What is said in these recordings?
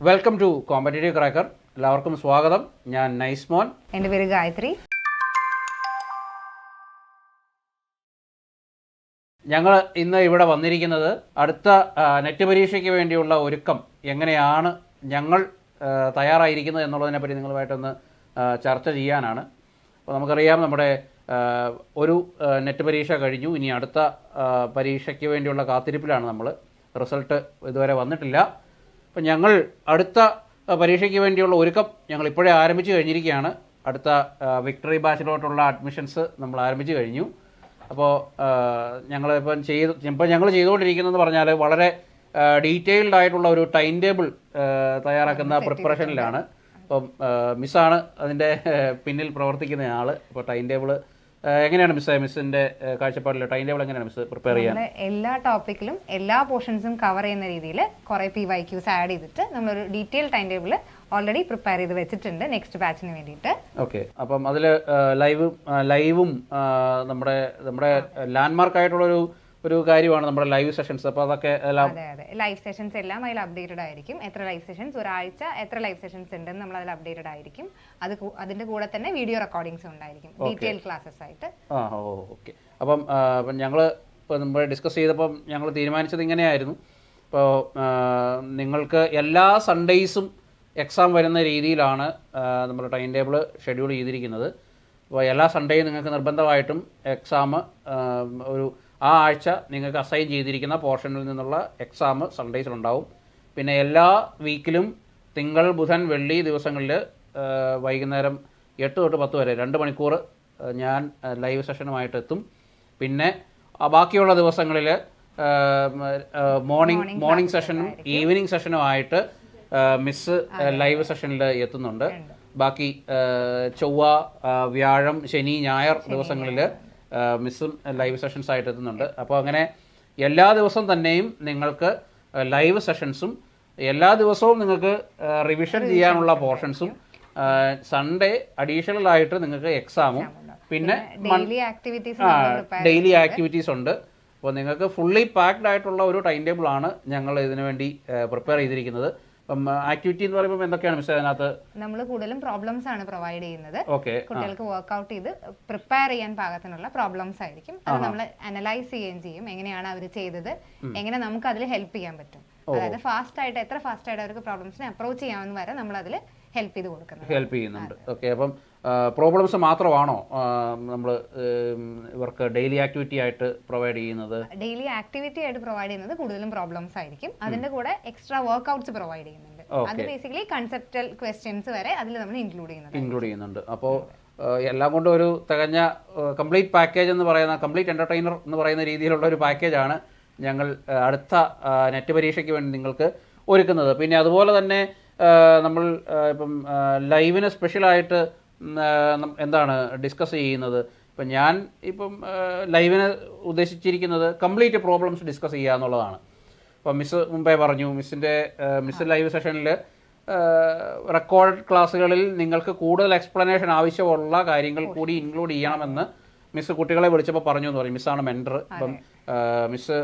Welcome to competitive cracker. എല്ലാവർക്കും സ്വാഗതം. ഞാൻ നൈസ്മോൻ. എൻ്റെ പേര് ഗായത്രി. ഞങ്ങൾ ഇന്ന് ഇവിടെ വന്നിരിക്കുന്നത് അടുത്ത നെറ്റ് പരീക്ഷയ്ക്ക് വേണ്ടിയുള്ള ഒരുക്കം എങ്ങനെയാണ് ഞങ്ങൾ തയ്യാറായിരിക്കുന്നത് എന്നുള്ളതിനെപ്പറ്റി നിങ്ങളുമായിട്ടൊന്ന് ചർച്ച ചെയ്യാനാണ്. അപ്പോൾ നമുക്കറിയാം, നമ്മുടെ ഒരു നെറ്റ് പരീക്ഷ കഴിഞ്ഞു. ഇനി അടുത്ത പരീക്ഷയ്ക്ക് വേണ്ടിയുള്ള കാത്തിരിപ്പിലാണ് നമ്മൾ. റിസൾട്ട് ഇതുവരെ വന്നിട്ടില്ല. അപ്പം ഞങ്ങൾ അടുത്ത പരീക്ഷയ്ക്ക് വേണ്ടിയുള്ള ഒരുക്കം ഞങ്ങൾ ഇപ്പോഴേ ആരംഭിച്ചു കഴിഞ്ഞിരിക്കുകയാണ്. അടുത്ത വിക്ടറി ബാച്ചിലോട്ടുള്ള അഡ്മിഷൻസ് നമ്മൾ ആരംഭിച്ചു കഴിഞ്ഞു. അപ്പോൾ ഞങ്ങൾ ചെയ്തുകൊണ്ടിരിക്കുന്നതെന്ന് പറഞ്ഞാൽ വളരെ ഡീറ്റെയിൽഡ് ആയിട്ടുള്ള ഒരു ടൈം ടേബിൾ തയ്യാറാക്കുന്ന പ്രിപ്പറേഷനിലാണ്. അപ്പം മിസ്സാണ് അതിൻ്റെ പിന്നിൽ പ്രവർത്തിക്കുന്ന ആൾ. അപ്പോൾ ടൈം ടേബിൾ എങ്ങനെയാണ് മിസ്സിന്റെ കാഴ്ചപ്പാടിൽ ടൈം ടേബിൾ എങ്ങനെയാണ് മിസ് പ്രിപ്പയർ ചെയ്യാൻ? എല്ലാ ടോപ്പിക്കിലും എല്ലാ പോർഷൻസും കവർ ചെയ്യുന്ന രീതിയിൽ കുറേ PYQs ആഡ് ചെയ്തിട്ട് നമ്മളൊരു detail time table already prepare ചെയ്ത് വെച്ചിട്ടുണ്ട് നെക്സ്റ്റ് ബാച്ചിന് വേണ്ടിയിട്ട്. ഓക്കെ. അപ്പം അതിൽ ലൈവും നമ്മുടെ ലാൻഡ്മാർക്ക് ആയിട്ടുള്ള ഒരു കാര്യമാണ് നമ്മുടെ ലൈവ് സെഷൻസ്. അപ്പോൾ അതൊക്കെ അതെ, ലൈവ് സെഷൻസ് എല്ലാം അതിൽ അപ്ഡേറ്റഡ് ആയിരിക്കും. എത്ര ലൈവ് സെഷൻസ്, ഒരാഴ്ച എത്ര ലൈവ് സെഷൻസ് ഉണ്ടെന്ന് നമ്മൾ അതിൽ അപ്ഡേറ്റഡ് ആയിരിക്കും. അതിന്റെ കൂടെ തന്നെ വീഡിയോ റെക്കോർഡിങ്സും ഉണ്ടായിരിക്കും, ഡീറ്റെയിൽ ക്ലാസ്സസ് ആയിട്ട്. ഓക്കെ. അപ്പം ഞങ്ങൾ നമ്മൾ ഡിസ്കസ് ചെയ്തപ്പം ഞങ്ങൾ തീരുമാനിച്ചത് ഇങ്ങനെയായിരുന്നു. ഇപ്പോൾ നിങ്ങൾക്ക് എല്ലാ സൺഡേയ്സും എക്സാം വരുന്ന രീതിയിലാണ് നമ്മൾ ടൈം ടേബിൾ ഷെഡ്യൂൾ ചെയ്തിരിക്കുന്നത്. അപ്പോൾ എല്ലാ സൺഡേയും നിങ്ങൾക്ക് നിർബന്ധമായിട്ടും എക്സാം ആ ആഴ്ച നിങ്ങൾക്ക് അസൈൻ ചെയ്തിരിക്കുന്ന പോർഷനിൽ നിന്നുള്ള എക്സാം സൺഡേയ്സിലുണ്ടാവും. പിന്നെ എല്ലാ വീക്കിലും തിങ്കൾ, ബുധൻ, വെള്ളി ദിവസങ്ങളിൽ വൈകുന്നേരം 8 തൊട്ട് 10 വരെ 2 മണിക്കൂർ ഞാൻ ലൈവ് സെഷനുമായിട്ട് എത്തും. പിന്നെ ബാക്കിയുള്ള ദിവസങ്ങളിൽ മോർണിംഗ് സെഷനും ഈവനിങ് സെഷനുമായിട്ട് മിസ് ലൈവ് സെഷനിൽ എത്തുന്നുണ്ട്. ബാക്കി ചൊവ്വ, വ്യാഴം, ശനി, ഞായർ ദിവസങ്ങളിൽ മിസ്സും ലൈവ് സെഷൻസ് ആയിട്ട് എത്തുന്നുണ്ട്. അപ്പോൾ അങ്ങനെ എല്ലാ ദിവസവും തന്നെയും നിങ്ങൾക്ക് ലൈവ് സെഷൻസും എല്ലാ ദിവസവും നിങ്ങൾക്ക് റിവിഷൻ ചെയ്യാനുള്ള പോർഷൻസും സൺഡേ അഡീഷണൽ ആയിട്ട് നിങ്ങൾക്ക് എക്സാമും പിന്നെ ഡെയിലി ആക്ടിവിറ്റീസ് ഉണ്ട്. അപ്പോൾ നിങ്ങൾക്ക് ഫുള്ളി പാക്ഡ് ആയിട്ടുള്ള ഒരു ടൈം ടേബിൾ ആണ് ഞങ്ങൾ ഇതിനു വേണ്ടി പ്രിപ്പയർ ചെയ്തിരിക്കുന്നത്. ആക്ടിവിറ്റി എന്ന് പറയുമ്പോൾ എന്തൊക്കെയാണ് മിസ് അതിനകത്ത്? നമ്മൾ കൂടുതലും പ്രോബ്ലംസ് ആണ് പ്രൊവൈഡ് ചെയ്യുന്നത്. കുട്ടികൾക്ക് വർക്ക്ഔട്ട് ചെയ്ത് പ്രിപ്പയർ ചെയ്യാൻ പാകത്തിനുള്ള പ്രോബ്ലംസ് ആയിരിക്കും. അത് നമ്മൾ അനലൈസ് ചെയ്യുകയും ചെയ്യും, എങ്ങനെയാണ് അവർ ചെയ്തത്, എങ്ങനെ നമുക്ക് അതിൽ ഹെൽപ്പ് ചെയ്യാൻ പറ്റും. അതായത് എത്ര ഫാസ്റ്റ് ആയിട്ട് അവർക്ക് പ്രോബ്ലംസിനെ അപ്രോച്ച് ചെയ്യാമെന്ന് വരെ നമ്മൾ അതിൽ ഹെൽപ്പ് ചെയ്യുന്നുണ്ട്. ഓക്കെ. അപ്പം പ്രോബ്ലംസ് മാത്രമാണോ നമ്മൾ ഇവർക്ക് ഡെയിലി ആക്ടിവിറ്റി ആയിട്ട് പ്രൊവൈഡ് ചെയ്യുന്നത്? ഡെയിലി ആക്ടിവിറ്റി ആയിട്ട് പ്രൊവൈഡ് ചെയ്യുന്നത് കൂടുതലും പ്രോബ്ലംസ് ആയിരിക്കും. അതിന്റെ കൂടെ എക്സ്ട്രാ വർക്ക്ഔട്ട്സ് പ്രൊവൈഡ് ചെയ്യുന്നുണ്ട്. അത് ബേസിക്കലി കൺസെപ്റ്റൽ ക്വസ്റ്റ്യൻസ് വരെ അതിൽ നമ്മൾ ഇൻക്ലൂഡ് ചെയ്യുന്നുണ്ട്. അപ്പോൾ എല്ലാം കൊണ്ടും ഒരു തികഞ്ഞ കംപ്ലീറ്റ് പാക്കേജ് എന്ന് പറയുന്ന, കംപ്ലീറ്റ് എന്റർടൈനർ എന്ന് പറയുന്ന രീതിയിലുള്ള ഒരു പാക്കേജാണ് ഞങ്ങൾ അടുത്ത നെറ്റ് പരീക്ഷയ്ക്ക് വേണ്ടി നിങ്ങൾക്ക് ഒരുക്കുന്നത്. പിന്നെ അതുപോലെ തന്നെ നമ്മൾ ഇപ്പം ലൈവിന് സ്പെഷ്യലായിട്ട് എന്താണ് ഡിസ്കസ് ചെയ്യുന്നത്? ഇപ്പം ഞാൻ ലൈവിന് ഉദ്ദേശിച്ചിരിക്കുന്നത് കംപ്ലീറ്റ് പ്രോബ്ലംസ് ഡിസ്കസ് ചെയ്യുക എന്നുള്ളതാണ്. അപ്പം മിസ് മുമ്പേ പറഞ്ഞു, മിസ് ലൈവ് സെഷനിൽ റെക്കോർഡ് ക്ലാസ്സുകളിൽ നിങ്ങൾക്ക് കൂടുതൽ എക്സ്പ്ലനേഷൻ ആവശ്യമുള്ള കാര്യങ്ങൾ കൂടി ഇൻക്ലൂഡ് ചെയ്യണമെന്ന് മിസ് കുട്ടികളെ വിളിച്ചപ്പോൾ പറഞ്ഞു എന്ന് പറയും. മിസ്സാണ് മെൻറ്റർ. അപ്പം മിസ്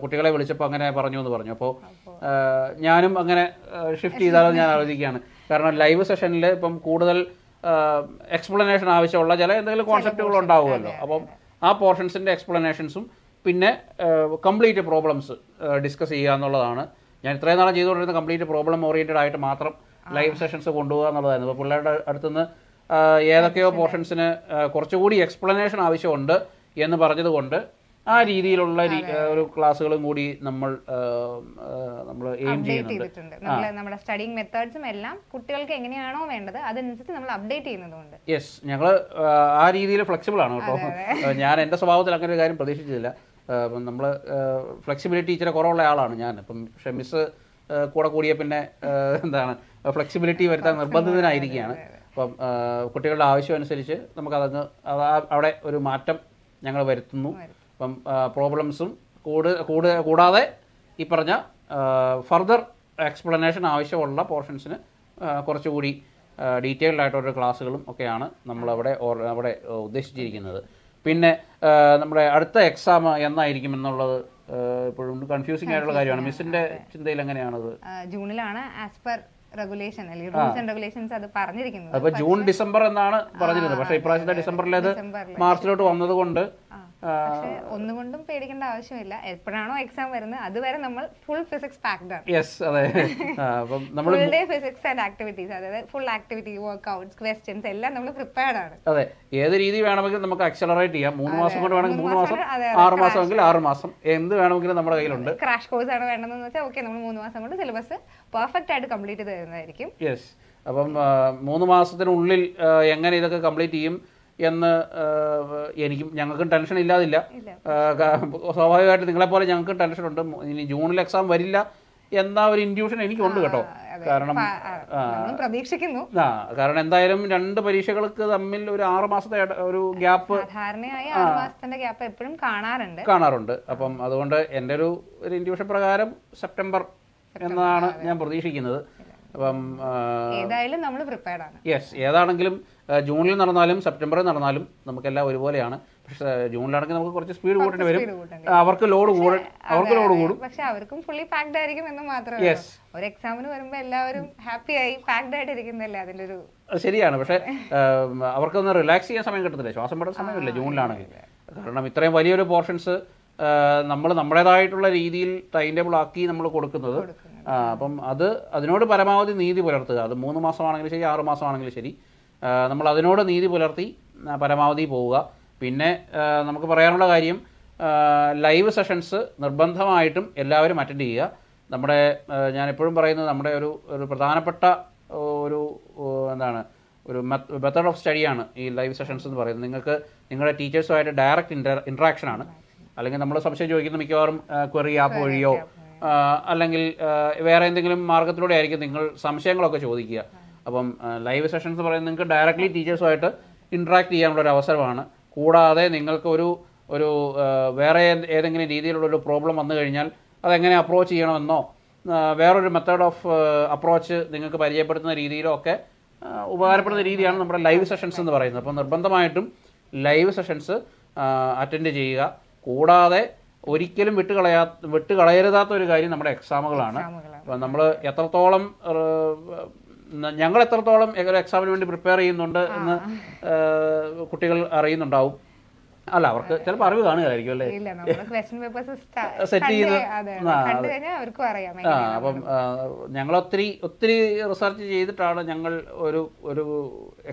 കുട്ടികളെ വിളിച്ചപ്പോൾ അങ്ങനെ പറഞ്ഞു എന്ന് പറഞ്ഞു. അപ്പോൾ ഞാനും അങ്ങനെ ഷിഫ്റ്റ് ചെയ്താലോ ഞാൻ ആലോചിക്കുകയാണ്. കാരണം ലൈവ് സെഷനിൽ ഇപ്പം കൂടുതൽ എക്സ്പ്ലനേഷൻ ആവശ്യമുള്ള എന്തെങ്കിലും കോൺസെപ്റ്റുകൾ ഉണ്ടാവുമല്ലോ. അപ്പം ആ പോർഷൻസിൻ്റെ എക്സ്പ്ലനേഷൻസും പിന്നെ കംപ്ലീറ്റ് പ്രോബ്ലംസ് ഡിസ്കസ് ചെയ്യുക എന്നുള്ളതാണ് ഞാൻ ഇത്രയും നാളെ ചെയ്തുകൊണ്ടിരുന്ന. കംപ്ലീറ്റ് പ്രോബ്ലം ഓറിയൻറ്റഡ് ആയിട്ട് മാത്രം ലൈവ് സെഷൻസ് കൊണ്ടുപോകുക എന്നുള്ളതായിരുന്നു. അപ്പോൾ പിള്ളേരുടെ അടുത്തുനിന്ന് ഏതൊക്കെയോ പോർഷൻസിന് കുറച്ചുകൂടി എക്സ്പ്ലനേഷൻ ആവശ്യമുണ്ട് എന്ന് പറഞ്ഞതുകൊണ്ട് ആ രീതിയിലുള്ള ഒരു ക്ലാസ്സുകളും കൂടി നമ്മൾ എയിം ചെയ്യുന്നുണ്ട്. നമ്മുടെ സ്റ്റഡിങ് മെത്തേഡ്സും എല്ലാം കുട്ടികൾക്ക് എങ്ങനെയാണോ വേണ്ടത് അതനുസരിച്ച് നമ്മൾ അപ്ഡേറ്റ് ചെയ്യുന്നതുകൊണ്ട്. യെസ്, ഞങ്ങൾ ആ രീതിയിൽ ഫ്ലെക്സിബിൾ ആണ് കേട്ടോ. ഞാൻ എൻ്റെ സ്വഭാവത്തിൽ അങ്ങനെ ഒരു കാര്യം പ്രതീക്ഷിച്ചില്ല. നമ്മൾ ഫ്ലെക്സിബിലിറ്റി ഇച്ചിരി കുറവുള്ള ആളാണ് ഞാൻ. പക്ഷേ മിസ് കൂടിയ പിന്നെ ഫ്ലെക്സിബിലിറ്റി വരുത്താൻ നിർബന്ധിതനായിരിക്കുകയാണ്. അപ്പം കുട്ടികളുടെ ആവശ്യം അനുസരിച്ച് നമുക്കതങ്ങ് അവിടെ ഒരു മാറ്റം ഞങ്ങൾ വരുത്തുന്നു. അപ്പം പ്രോബ്ലംസും കൂടാതെ ഈ പറഞ്ഞ ഫർദർ എക്സ്പ്ലനേഷൻ ആവശ്യമുള്ള പോർഷൻസിന് കുറച്ചുകൂടി ഡീറ്റെയിൽഡ് ആയിട്ടുള്ള ക്ലാസ്സുകളും ഒക്കെയാണ് നമ്മളവിടെ ഉദ്ദേശിച്ചിരിക്കുന്നത്. പിന്നെ നമ്മുടെ അടുത്ത എക്സാം എന്നായിരിക്കും എന്നുള്ളത് ഇപ്പോഴും കൺഫ്യൂസിംഗ് ആയിട്ടുള്ള കാര്യമാണ്. മിസ്സിന്റെ ചിന്തയിൽ എങ്ങനെയാണത്? ജൂണിലാണ് ആസ് പെർ റെഗുലേഷൻ അല്ലെങ്കിൽ റൂൾസ് ആൻഡ് റെഗുലേഷൻസ് അത് പറഞ്ഞിരിക്കുന്നത്. അപ്പൊ ജൂൺ ഡിസംബർ എന്നാണ് പറഞ്ഞിരുന്നത്. പക്ഷേ ഇപ്രാവശ്യത്തെ ഡിസംബറിലേത് മാർച്ചിലോട്ട് വന്നത് കൊണ്ട് പക്ഷെ ഒന്നുകൊണ്ടും പേടിക്കേണ്ട ആവശ്യമില്ല. എപ്പോഴാണോ എക്സാം വരുന്നത് അതുവരെ നമ്മൾ ഫുൾ ഫിസിക്സ് പാക്ഡ് ആണ്. യെസ്, അതെ. അപ്പം നമ്മൾ full day physics and activities, അതായത് ഫുൾ ആക്ടിവിറ്റി, വർക്ക്ഔട്ട്സ്, ക്വസ്റ്റ്യൻസ് എല്ലാം നമ്മൾ പ്രിപ്പയർഡ് ആണ്. അതെ, ഏത് രീതി വേണമെങ്കിലും നമുക്ക് അക്സലറേറ്റ് ചെയ്യാം. 3 മാസം കൊണ്ട് വേണമെങ്കിൽ 3 മാസം, 6 മാസമെങ്കിൽ 6 മാസം, എന്ത് വേണമെങ്കിലും നമ്മുടെ കയ്യിലുണ്ട്. ക്രാഷ് കോഴ്സ് ആണ് വേണ്ടതെന്ന് വെച്ചാൽ ഓക്കെ, നമ്മൾ 3 മാസം കൊണ്ട് സിലബസ് പെർഫെക്റ്റ് ആയിട്ട് കംപ്ലീറ്റ് ചെയ്ത് തരുന്നതായിരിക്കും. യെസ്, അപ്പം 3 മാസത്തിനുള്ളിൽ എങ്ങനെ ഇതൊക്കെ കംപ്ലീറ്റ് ചെയ്യും എന്ന് ഞങ്ങൾക്കും ടെൻഷൻ ഇല്ലാതില്ല. സ്വാഭാവികമായിട്ട് നിങ്ങളെപ്പോലെ ഞങ്ങൾക്കും ടെൻഷനുണ്ട്. ഇനി ജൂണിൽ എക്സാം വരില്ല എന്ന ഒരു ഇൻഡ്യൂഷൻ എനിക്കുണ്ട് കേട്ടോ. കാരണം പ്രതീക്ഷിക്കുന്നു. കാരണം എന്തായാലും 2 പരീക്ഷകൾക്ക് തമ്മിൽ ഒരു 6 മാസത്തെ ഒരു ഗ്യാപ്പ് സാധാരണയായി 6 മാസത്തിന്റെ ഗ്യാപ്പ് എപ്പോഴും കാണാറുണ്ട്. അപ്പം അതുകൊണ്ട് എൻ്റെ ഒരു ഇൻഡ്യൂഷൻ പ്രകാരം സെപ്റ്റംബർ എന്നാണ് ഞാൻ പ്രതീക്ഷിക്കുന്നത്. അപ്പം ഏതായാലും നമ്മൾ പ്രിപ്പയർഡ് ആണ്. യെസ്, ഏതാണെങ്കിലും ജൂണിൽ നടന്നാലും സെപ്റ്റംബറിൽ നടന്നാലും നമുക്കെല്ലാം ഒരുപോലെയാണ്. പക്ഷേ ജൂണിലാണെങ്കിൽ നമുക്ക് കുറച്ച് സ്പീഡ് കൂട്ടേണ്ടി വരും. അവർക്ക് ലോഡ് കൂടും. പക്ഷെ അവർക്കും ഫുള്ളി പാക്ഡ് ആയിരിക്കും എന്ന് മാത്രമേ. ഒരു എക്സാമിന് വരുമ്പോ എല്ലാവരും ഹാപ്പി ആയി പാക്ഡ് ആയിട്ട് ഇരിക്കുന്നല്ലേ അതിന്റെ ഒരു. ശരിയാണ്. പക്ഷെ അവർക്കൊന്ന് റിലാക്സ് ചെയ്യാൻ സമയം കിട്ടത്തില്ല, ശ്വാസം വിടാൻ സമയമില്ല ജൂണിലാണെങ്കിൽ. കാരണം ഇത്രയും വലിയൊരു പോർഷൻസ് നമ്മൾ നമ്മുടേതായിട്ടുള്ള രീതിയിൽ ടൈം ടേബിൾ ആക്കി നമ്മൾ കൊടുക്കുന്നത്. അപ്പം അതിനോട് പരമാവധി നീതി പുലർത്തുക. അത് 3 മാസമാണെങ്കിലും ശരി, 6 മാസമാണെങ്കിലും ശരി, നമ്മൾ അതിനോട് നീതി പുലർത്തി പരമാവധി പോവുക. പിന്നെ നമുക്ക് പറയാനുള്ള കാര്യം, ലൈവ് സെഷൻസ് നിർബന്ധമായിട്ടും എല്ലാവരും അറ്റൻഡ് ചെയ്യുക. ഞാൻ എപ്പോഴും പറയുന്നത്, നമ്മുടെ ഒരു പ്രധാനപ്പെട്ട ഒരു മെത്തേഡ് ഓഫ് സ്റ്റഡിയാണ് ഈ ലൈവ് സെഷൻസ് എന്ന് പറയുന്നത്. നിങ്ങൾക്ക് നിങ്ങളുടെ ടീച്ചേഴ്സുമായിട്ട് ഡയറക്റ്റ് ഇൻട്രാക്ഷനാണ്. അല്ലെങ്കിൽ നമ്മൾ സംശയം ചോദിക്കുന്ന മിക്കവാറും ക്വറി ആപ്പ് വഴിയോ അല്ലെങ്കിൽ വേറെ എന്തെങ്കിലും മാർഗത്തിലൂടെ ആയിരിക്കും നിങ്ങൾ സംശയങ്ങളൊക്കെ ചോദിക്കുക. അപ്പം ലൈവ് സെഷൻസ് എന്ന് പറയുന്നത് നിങ്ങൾക്ക് ഡയറക്റ്റ്ലി ടീച്ചേഴ്സുമായിട്ട് ഇൻട്രാക്ട് ചെയ്യാനുള്ള ഒരു അവസരമാണ്. കൂടാതെ നിങ്ങൾക്ക് ഒരു വേറെ ഏതെങ്കിലും രീതിയിലുള്ളൊരു പ്രോബ്ലം വന്നു കഴിഞ്ഞാൽ അതെങ്ങനെ അപ്രോച്ച് ചെയ്യണമെന്നോ വേറൊരു മെത്തേഡ് ഓഫ് അപ്രോച്ച് നിങ്ങൾക്ക് പരിചയപ്പെടുത്തുന്ന രീതിയിലോ ഒക്കെ ഉപകാരപ്പെടുന്ന രീതിയാണ് നമ്മുടെ ലൈവ് സെഷൻസ് എന്ന് പറയുന്നത്. അപ്പോൾ നിർബന്ധമായിട്ടും ലൈവ് സെഷൻസ് അറ്റൻഡ് ചെയ്യുക. കൂടാതെ ഒരിക്കലും വിട്ടുകളയരുതാത്ത ഒരു കാര്യം നമ്മുടെ എക്സാമുകളാണ്. അപ്പം നമ്മൾ ഞങ്ങൾ എത്രത്തോളം എക്സാമിന് വേണ്ടി പ്രിപ്പയർ ചെയ്യുന്നുണ്ട് എന്ന് കുട്ടികൾ അറിയുന്നുണ്ടാവും. അല്ല, അവർക്ക് ചിലപ്പോൾ അറിവ് കാണുകയായിരിക്കും അല്ലേ, സെറ്റ് ചെയ്യുന്നത്. അപ്പം ഞങ്ങൾ ഒത്തിരി റിസർച്ച് ചെയ്തിട്ടാണ് ഞങ്ങൾ ഒരു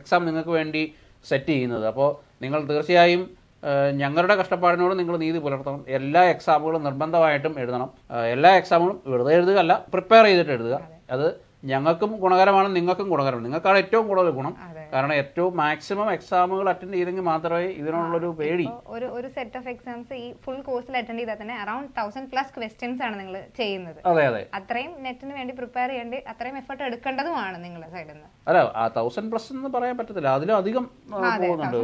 എക്സാം നിങ്ങൾക്ക് വേണ്ടി സെറ്റ് ചെയ്യുന്നത്. അപ്പോൾ നിങ്ങൾ തീർച്ചയായും ഞങ്ങളുടെ കഷ്ടപ്പാടിനോട് നിങ്ങൾ നീതി പുലർത്തണം. എല്ലാ എക്സാമുകളും നിർബന്ധമായിട്ടും എഴുതണം. എല്ലാ എക്സാമുകളും വെറുതെ എഴുതുകയല്ല, പ്രിപ്പയർ ചെയ്തിട്ട് എഴുതുക. അത് ഞങ്ങൾക്കും ഗുണകരമാണ്, നിങ്ങൾക്കും ഗുണകരമാണ്. നിങ്ങൾക്കാണ് ഏറ്റവും കൂടുതൽ ഗുണം. കാരണം ഏറ്റവും മാക്സിമം എക്സാമുകൾ അറ്റൻഡ് ചെയ്തെങ്കിൽ മാത്രമേ ഇതിനുള്ളൊരു പേടി. ഒരു സെറ്റ് ഓഫ് എക്സാംസ് ഈ ഫുൾ കോഴ്സിൽ അറ്റൻഡ് ചെയ്താൽ തന്നെ അറൌണ്ട് 1000+ ക്വസ്റ്റ്യൻസ് ആണ് നിങ്ങൾ ചെയ്യുന്നത്. അതെ. അത്രയും നെറ്റിന് വേണ്ടി പ്രിപ്പയർ ചെയ്യേണ്ടി അത്രയും എഫർട്ട് എടുക്കേണ്ടതുമാണ് നിങ്ങളുടെ സൈഡിൽ നിന്ന്. അല്ല, 1000+ എന്ന് പറയാൻ പറ്റത്തില്ല, അതിലും അധികം പോകുന്നുണ്ട്.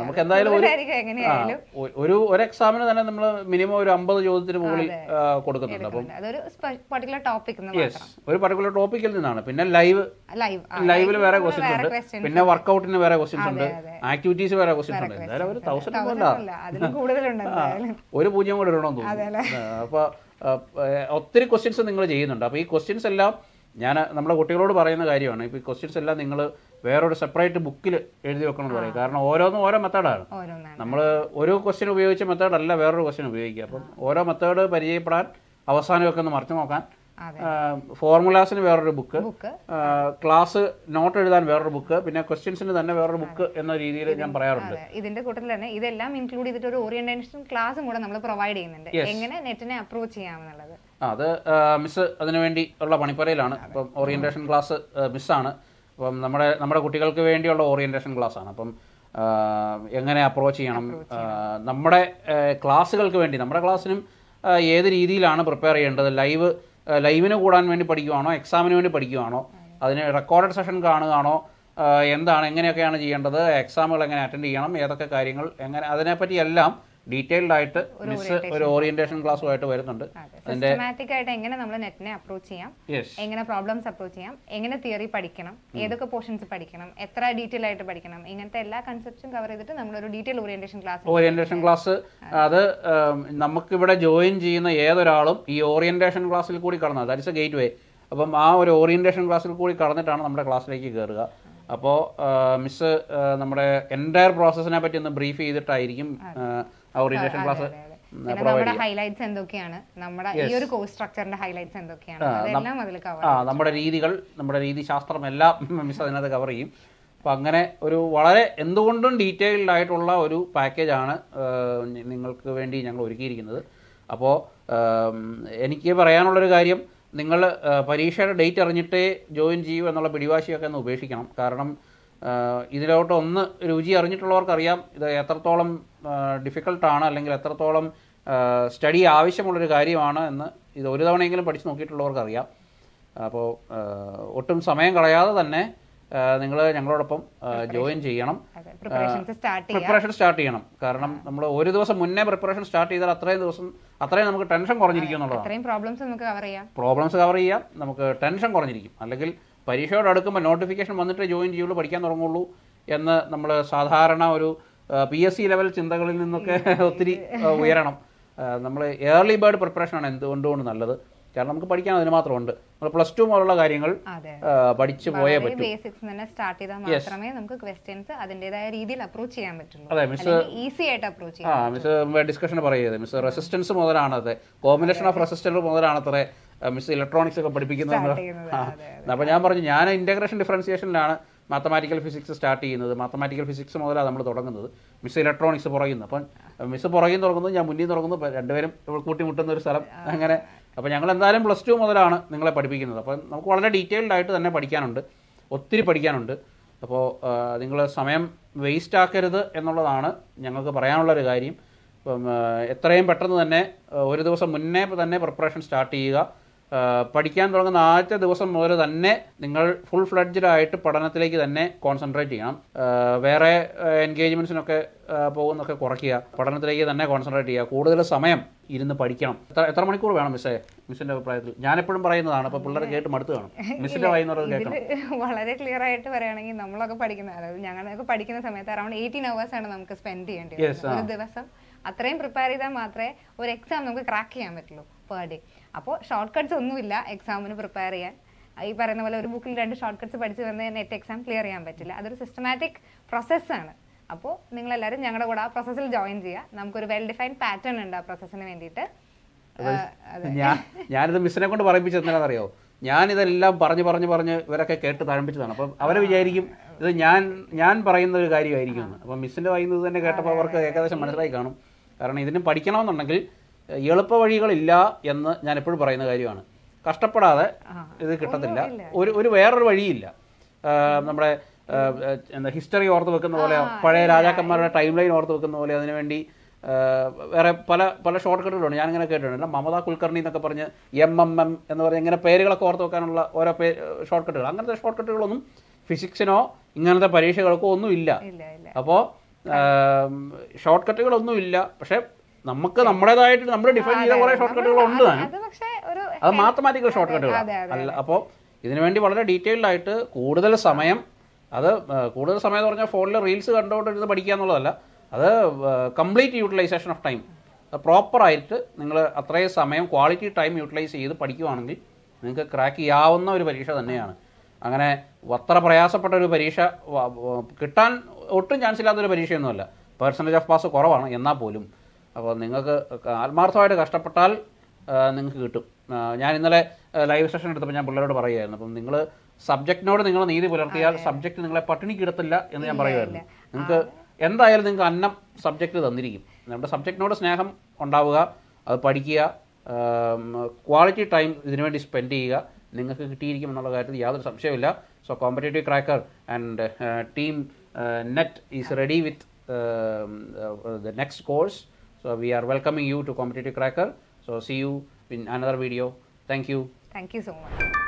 നമുക്ക് എന്തായാലും ഒരു എക്സാമിന് തന്നെ നമ്മൾ മിനിമം ഒരു 50 ചോദ്യത്തിന് മുകളിൽ കൊടുക്കുന്നുണ്ട്. അപ്പം അതൊരു പർട്ടിക്കുലർ ടോപ്പിക്, ഒരു പർട്ടിക്കുലർ ടോപ്പിക്കിൽ നിന്നാണ്. പിന്നെ ലൈവിൽ വേറെ ക്വസ്റ്റ്യൻസ് ഉണ്ട്, പിന്നെ വർക്കൗട്ടിന് വേറെ ക്വസ്റ്റ്യൻസ് ഉണ്ട്, ആക്ടിവിറ്റീസ് വേറെ ക്വസ്റ്റ്യൻസ് ഉണ്ട്. എന്തായാലും ഒരു 1000 ഒരു 0 കൂടെ ഇടണമെന്ന് തോന്നുന്നു. അപ്പോൾ ഒത്തിരി ക്വസ്റ്റ്യൻസ് നിങ്ങൾ ചെയ്യുന്നുണ്ട്. അപ്പോൾ ഈ ക്വസ്റ്റ്യൻസ് എല്ലാം നമ്മുടെ കുട്ടികളോട് പറയുന്ന കാര്യമാണ്. ഇപ്പോൾ ഈ ക്വസ്റ്റ്യൻസ് എല്ലാം നിങ്ങൾ വേറൊരു സെപ്പറേറ്റ് ബുക്കിൽ എഴുതി വെക്കണം എന്ന് പറയും. കാരണം ഓരോന്നും ഓരോ മെത്തേഡാണ്. നമ്മൾ ഒരു ക്വസ്റ്റ്യൻ ഉപയോഗിച്ച മെത്തേഡല്ല വേറൊരു ക്വസ്റ്റ്യൻ ഉപയോഗിക്കുക. അപ്പം ഓരോ മെത്തേഡ് പരിചയപ്പെടാൻ, അവസാനമൊക്കെ ഒന്ന് മറിച്ച് നോക്കാൻ, ഫോർമുലാസിന് വേറൊരു ബുക്ക്, ക്ലാസ് നോട്ട് എഴുതാൻ വേറൊരു ബുക്ക്, പിന്നെ ക്വസ്റ്റ്യൻസിന് തന്നെ വേറൊരു ബുക്ക് എന്ന രീതിയിൽ ഞാൻ പറയാറുണ്ട്. ഇതിന്റെ കൂട്ടത്തിൽ തന്നെ ഇതെല്ലാം ഇൻക്ലൂഡ് ചെയ്തിട്ട് ഒരു ഓറിയന്റേഷൻ ക്ലാസും കൂടെ നമ്മൾ പ്രൊവൈഡ് ചെയ്യുന്നുണ്ട്, എങ്ങനെ നെറ്റിനെ അപ്രോച്ച് ചെയ്യാമെന്നുള്ളത്. അത് മിസ് അതിനുവേണ്ടി ഉള്ള പണിപ്പരയിലാണ്. അപ്പം ഓറിയന്റേഷൻ ക്ലാസ് മിസ്സാണ്. അപ്പം നമ്മുടെ കുട്ടികൾക്ക് വേണ്ടിയുള്ള ഓറിയന്റേഷൻ ക്ലാസ് ആണ്. അപ്പം എങ്ങനെ അപ്രോച്ച് ചെയ്യണം, നമ്മുടെ ക്ലാസ്സുകൾക്ക് വേണ്ടി, നമ്മുടെ ക്ലാസ്സിനും ഏത് രീതിയിലാണ് പ്രിപ്പയർ ചെയ്യേണ്ടത്, ലൈവിന് കൂടാൻ വേണ്ടി പഠിക്കുവാണോ, എക്സാമിന് വേണ്ടി പഠിക്കുവാണോ, അതിന് റെക്കോർഡഡ് സെഷൻ കാണുകയാണോ, എങ്ങനെയൊക്കെയാണ് ചെയ്യേണ്ടത്, എക്സാമുകൾ എങ്ങനെ അറ്റൻഡ് ചെയ്യണം, ഏതൊക്കെ കാര്യങ്ങൾ എങ്ങനെ, അതിനെപ്പറ്റി എല്ലാം ഡീറ്റെയിൽഡ് ആയിട്ട് മിസ് ഒരു ഓറിയന്റേഷൻ ക്ലാസ്സുമായിട്ട് വരുന്നുണ്ട്. സിസ്റ്റമാറ്റിക് ആയിട്ട് എങ്ങനെ നമ്മൾ നെറ്റിനെ അപ്രോച്ച് ചെയ്യാം, എങ്ങനെ പ്രോബ്ലംസ് അപ്രോച്ച് ചെയ്യാം, എങ്ങനെ തിയറി പഠിക്കണം, ഏതൊക്കെ പോർഷൻസ് പഠിക്കണം, എത്ര ഡീറ്റെയിൽ ആയിട്ട് പഠിക്കണം, ഇങ്ങനത്തെ എല്ലാ കൺസെപ്റ്റും കവർ ചെയ്തിട്ട് നമ്മളൊരു ഡീറ്റെയിൽ ഓറിയന്റേഷൻ ക്ലാസ് അത് നമുക്കിവിടെ ജോയിൻ ചെയ്യുന്ന ഏതൊരാളും ഈ ഓറിയന്റേഷൻ ക്ലാസ്സിൽ കൂടി കടന്നത്, ദാറ്റ് ഇസ് എ ഗേറ്റ് വേ. അപ്പം ആ ഒരു ഓറിയൻറ്റേഷൻ ക്ലാസ്സിൽ കൂടി കടന്നിട്ടാണ് നമ്മുടെ ക്ലാസ്സിലേക്ക് കയറുക. അപ്പോൾ മിസ് നമ്മുടെ എൻറ്റയർ പ്രോസസ്സിനെ പറ്റി ഒന്ന് ബ്രീഫ് ചെയ്തിട്ടായിരിക്കും ആ ഓറിയൻറ്റേഷൻ ക്ലാസ് നമ്മുടെ ഹൈലൈറ്റ്സ് എന്തൊക്കെയാണ്, നമ്മുടെ ഈ ഒരു കോഴ്സ് സ്ട്രക്ചറിന്റെ ഹൈലൈറ്റ്സ് എന്തൊക്കെയാണ്, അതെല്ലാം അതിൽ കവർ നമ്മുടെ രീതികൾ, നമ്മുടെ രീതിശാസ്ത്രം എല്ലാം മിസ് അതിനകത്ത് കവർ ചെയ്യും. അപ്പം അങ്ങനെ ഒരു വളരെ എന്തുകൊണ്ടും ഡീറ്റെയിൽഡ് ആയിട്ടുള്ള ഒരു പാക്കേജാണ് നിങ്ങൾക്ക് വേണ്ടി ഞങ്ങൾ ഒരുക്കിയിരിക്കുന്നത്. അപ്പോൾ എനിക്ക് പറയാനുള്ളൊരു കാര്യം, നിങ്ങൾ പരീക്ഷയുടെ ഡേറ്റ് അറിഞ്ഞിട്ടേ ജോയിൻ ചെയ്യൂ എന്നുള്ള പിടിവാശിയൊക്കെ ഒന്ന് ഉപേക്ഷിക്കണം. കാരണം ഇതിലോട്ട് ഒന്ന് രുചി അറിഞ്ഞിട്ടുള്ളവർക്കറിയാം ഇത് എത്രത്തോളം ഡിഫിക്കൽട്ടാണ്, അല്ലെങ്കിൽ എത്രത്തോളം സ്റ്റഡി ആവശ്യമുള്ളൊരു കാര്യമാണ് എന്ന് ഇത് ഒരു തവണയെങ്കിലും പഠിച്ച് നോക്കിയിട്ടുള്ളവർക്കറിയാം. അപ്പോൾ ഒട്ടും സമയം കളയാതെ തന്നെ നിങ്ങൾ ഞങ്ങളോടൊപ്പം ജോയിൻ ചെയ്യണം, പ്രിപ്പറേഷൻ സ്റ്റാർട്ട് ചെയ്യണം. കാരണം നമ്മൾ ഒരു ദിവസം മുന്നേ പ്രിപ്പറേഷൻ സ്റ്റാർട്ട് ചെയ്താൽ അത്രയും നമുക്ക് ടെൻഷൻ കുറഞ്ഞിരിക്കും എന്നുള്ളതാണ്. പ്രോബ്ലംസ് കവർ ചെയ്യാം, നമുക്ക് ടെൻഷൻ കുറഞ്ഞിരിക്കും. അല്ലെങ്കിൽ പരീക്ഷയോട് അടുക്കുമ്പോൾ നോട്ടിഫിക്കേഷൻ വന്നിട്ട് ജോയിൻ ചെയ്യുള്ളൂ, പഠിക്കാൻ തുടങ്ങുള്ളൂ എന്ന് നമ്മൾ സാധാരണ ഒരു PSC ലെവൽ ചിന്തകളിൽ നിന്നൊക്കെ ഒത്തിരി ഉയരണം. നമ്മൾ ഏർലി ബേർഡ് പ്രിപ്പറേഷനാണ് എന്തുകൊണ്ടുകൊണ്ട് നല്ലത്. കാരണം നമുക്ക് പഠിക്കാൻ അതിന് മാത്രമുണ്ട്. നമ്മൾ +2 മുതലുള്ള കാര്യങ്ങൾ പഠിച്ചു പോയേ പറ്റും. ബേസിക്സ് തന്നെ സ്റ്റാർട്ട് ചെയ്താൽ മാത്രമേ നമുക്ക് ക്വസ്റ്റ്യൻസ് അതിന്റേതായ രീതിയിൽ അപ്രോച്ച് ചെയ്യാൻ പറ്റുള്ളൂ. അതെ മിസ്, ഈസി ആയിട്ട് അപ്രോച്ച് ചെയ്യാം. മിസ് ഡിസ്കഷൻ പറയുന്നത് മിസ് റെസിസ്റ്റൻസ് മുതലാണ്, അതെ കോമ്പിനേഷൻ ഓഫ് റെസിസ്റ്റൻസ് മുതലാണ് അത്ര മിസ് ഇലക്ട്രോണിക്സ് ഒക്കെ പഠിപ്പിക്കുന്നത്. അപ്പോൾ ഞാൻ പറഞ്ഞു, ഞാൻ ഇൻ്റഗ്രേഷൻ ഡിഫറൻസിയേഷനിലാണ് മാത്തമാറ്റിക്കൽ ഫിസിക്സ് സ്റ്റാർട്ട് ചെയ്യുന്നത്. മാത്തമാറ്റിക്കൽ ഫിസിക്സ് മുതലാണ് നമ്മൾ തുടങ്ങുന്നത്. മിസ് ഇലക്ട്രോണിക്സ് പുറയുന്നു. അപ്പം മിസ് പുറകിൽ തുടങ്ങുന്നത്, ഞാൻ മുന്നിൽ തുടങ്ങുന്നു, രണ്ടുപേരും കൂട്ടിമുട്ടുന്ന ഒരു സ്ഥലം. അങ്ങനെ അപ്പോൾ ഞങ്ങൾ എന്തായാലും +2 മുതലാണ് നിങ്ങളെ പഠിപ്പിക്കുന്നത്. അപ്പം നമുക്ക് വളരെ ഡീറ്റെയിൽഡ് ആയിട്ട് തന്നെ പഠിക്കാനുണ്ട്, ഒത്തിരി പഠിക്കാനുണ്ട്. അപ്പോൾ നിങ്ങൾ സമയം വേസ്റ്റ് ആക്കരുത് എന്നുള്ളതാണ് ഞങ്ങൾക്ക് പറയാനുള്ളൊരു കാര്യം. അപ്പം എത്രയും പെട്ടെന്ന് തന്നെ ഒരു ദിവസം മുന്നേ തന്നെ പ്രിപ്പറേഷൻ സ്റ്റാർട്ട് ചെയ്യുക. പഠിക്കാൻ തുടങ്ങുന്ന ആദ്യത്തെ ദിവസം മുതൽ തന്നെ നിങ്ങൾ ഫുൾ ഫ്ലെഡ്ജ്ഡ് ആയിട്ട് പഠനത്തിലേക്ക് തന്നെ കോൺസെൻട്രേറ്റ് ചെയ്യണം. വേറെ എൻഗേജ്മെൻറ്റ്സിനൊക്കെ പോകുന്നൊക്കെ കുറയ്ക്കുക, പഠനത്തിലേക്ക് തന്നെ കോൺസെൻട്രേറ്റ് ചെയ്യുക. കൂടുതൽ സമയം ഇരുന്ന് പഠിക്കണം. എത്ര മണിക്കൂർ വേണം മിസ്സേ, മിസ്സിൻ്റെ അഭിപ്രായത്തിൽ? ഞാനെപ്പോഴും പറയുന്നതാണ്, അപ്പോൾ പിള്ളേർ കേട്ട് മടുത്ത് കാണും. മിസ്സിൻ്റെ വായിന്നുള്ളത് കേൾക്കണം. വളരെ ക്ലിയർ ആയിട്ട് പറയുകയാണെങ്കിൽ നമ്മളൊക്കെ പഠിക്കുന്ന, അതായത് ഞങ്ങളൊക്കെ പഠിക്കുന്ന സമയത്ത് അറൗണ്ട് 18 hours ആണ് നമുക്ക് സ്പെൻഡ് ചെയ്യേണ്ടി വരുന്നത് ഒരു ദിവസം. അത്രയും പ്രിപ്പയർ ചെയ്താൽ മാത്രമേ ഒരു എക്സാം നമുക്ക് ക്രാക്ക് ചെയ്യാൻ പറ്റുള്ളൂ പെർ ഡേ. അപ്പോൾ ഷോർട്ട് കട്ട്സ് ഒന്നുമില്ല എക്സാമിന് പ്രിപ്പയർ ചെയ്യാൻ. ഈ പറയുന്ന പോലെ ഒരു ബുക്കിൽ 2 ഷോർട്ട് കട്ട്സ് പഠിച്ച് വന്ന് നെറ്റ് എക്സാം ക്ലിയർ ചെയ്യാൻ പറ്റില്ല. അതൊരു സിസ്റ്റമാറ്റിക് പ്രോസസ്സാണ്. അപ്പോൾ നിങ്ങളെല്ലാവരും ഞങ്ങളുടെ കൂടെ ആ പ്രോസസ്സിൽ ജോയിൻ ചെയ്യുക. നമുക്കൊരു വെൽ ഡിഫൈൻഡ് പാറ്റേൺ ഉണ്ട് ആ പ്രോസസ്സിന് വേണ്ടിയിട്ട്. ഞാനിത് മിസ്സിനെ കൊണ്ട് പറയിപ്പിച്ചത് എന്താണെന്നറിയോ? ഞാനിതെല്ലാം പറഞ്ഞ് ഇവരൊക്കെ കേട്ട് തഴമ്പിച്ചതാണ്. അപ്പം അവർ വിചാരിക്കും ഇത് ഞാൻ പറയുന്ന ഒരു കാര്യമായിരിക്കും എന്ന്. അപ്പം മിസ്സിൻ്റെ വായിന്നത് തന്നെ കേട്ടപ്പോൾ അവർക്ക് ഏകദേശം മനസ്സിലായി കാണും. കാരണം ഇതിന് പഠിക്കണമെന്നുണ്ടെങ്കിൽ എളുപ്പ വഴികളില്ല എന്ന് ഞാൻ എപ്പോഴും പറയുന്ന കാര്യമാണ്. കഷ്ടപ്പെടാതെ ഇത് കിട്ടത്തില്ല. ഒരു വേറൊരു വഴിയില്ല. നമ്മുടെ ഹിസ്റ്ററി ഓർത്ത് വെക്കുന്ന പോലെ, പഴയ രാജാക്കന്മാരുടെ ടൈം ലൈൻ ഓർത്ത് വെക്കുന്ന പോലെ അതിനുവേണ്ടി വേറെ പല ഷോർട്ട് കട്ടുകളുണ്ട്. ഞാനിങ്ങനെ കേട്ടിട്ടുണ്ട്. മമതാ കുൽക്കർണി എന്നൊക്കെ പറഞ്ഞ് MMM എന്ന് പറഞ്ഞ് ഇങ്ങനെ പേരുകളൊക്കെ ഓർത്ത് വെക്കാനുള്ള ഓരോ ഷോർട്ട് കട്ടുകൾ. അങ്ങനത്തെ ഷോർട്ട് കട്ടുകളൊന്നും ഫിസിക്സിനോ ഇങ്ങനത്തെ പരീക്ഷകൾക്കോ ഒന്നും ഇല്ല. അപ്പോൾ ഷോർട്ട് കട്ടുകളൊന്നും ഇല്ല. പക്ഷെ നമുക്ക് നമ്മുടേതായിട്ട് നമ്മൾ ഡിഫൈൻ ചെയ്ത കുറേ ഷോർട്ട് കട്ടുകളുണ്ട്. അത് മാത്തമാറ്റിക്കൽ ഷോർട്ട് കട്ടുകളാണ് അല്ല. അപ്പോൾ ഇതിനുവേണ്ടി വളരെ ഡീറ്റെയിൽഡ് ആയിട്ട് കൂടുതൽ സമയം എന്ന് പറഞ്ഞാൽ ഫോണിൽ റീൽസ് കണ്ടുകൊണ്ടിരുന്ന് പഠിക്കുക എന്നുള്ളതല്ല. അത് കംപ്ലീറ്റ് യൂട്ടിലൈസേഷൻ ഓഫ് ടൈം, പ്രോപ്പറായിട്ട് നിങ്ങൾ അത്രയും സമയം ക്വാളിറ്റി ടൈം യൂട്ടിലൈസ് ചെയ്ത് പഠിക്കുകയാണെങ്കിൽ നിങ്ങൾക്ക് ക്രാക്ക് ചെയ്യാവുന്ന ഒരു പരീക്ഷ തന്നെയാണ്. അങ്ങനെ അത്ര പ്രയാസപ്പെട്ട ഒരു പരീക്ഷ കിട്ടാൻ ഒട്ടും ചാൻസ് ഇല്ലാത്തൊരു പരീക്ഷയൊന്നുമല്ല. പെർസെൻറ്റേജ് ഓഫ് പാസ് കുറവാണ് എന്നാൽ പോലും. അപ്പോൾ നിങ്ങൾക്ക് ആത്മാർത്ഥമായിട്ട് കഷ്ടപ്പെട്ടാൽ നിങ്ങൾക്ക് കിട്ടും. ഞാൻ ഇന്നലെ ലൈവ് സെഷൻ എടുത്തപ്പോൾ ഞാൻ പിള്ളേരോട് പറയുമായിരുന്നു, അപ്പം നിങ്ങൾ സബ്ജക്റ്റിനോട് നിങ്ങൾ നീതി പുലർത്തിയാൽ സബ്ജക്റ്റ് നിങ്ങളെ പട്ടിണിക്ക് ഇടത്തില്ല എന്ന് ഞാൻ പറയുമായിരുന്നു. നിങ്ങൾക്ക് എന്തായാലും നിങ്ങൾക്ക് അന്നം സബ്ജക്റ്റ് തന്നിരിക്കും. നമ്മുടെ സബ്ജക്റ്റിനോട് സ്നേഹം ഉണ്ടാവുക, അത് പഠിക്കുക, ക്വാളിറ്റി ടൈം ഇതിനുവേണ്ടി സ്പെൻഡ് ചെയ്യുക, നിങ്ങൾക്ക് കിട്ടിയിരിക്കും എന്നുള്ള കാര്യത്തിൽ യാതൊരു സംശയമില്ല. So competitive cracker and team net is ready with the next course. So we are welcoming you to Competitive Cracker. So see you in another video. Thank you. Thank you so much.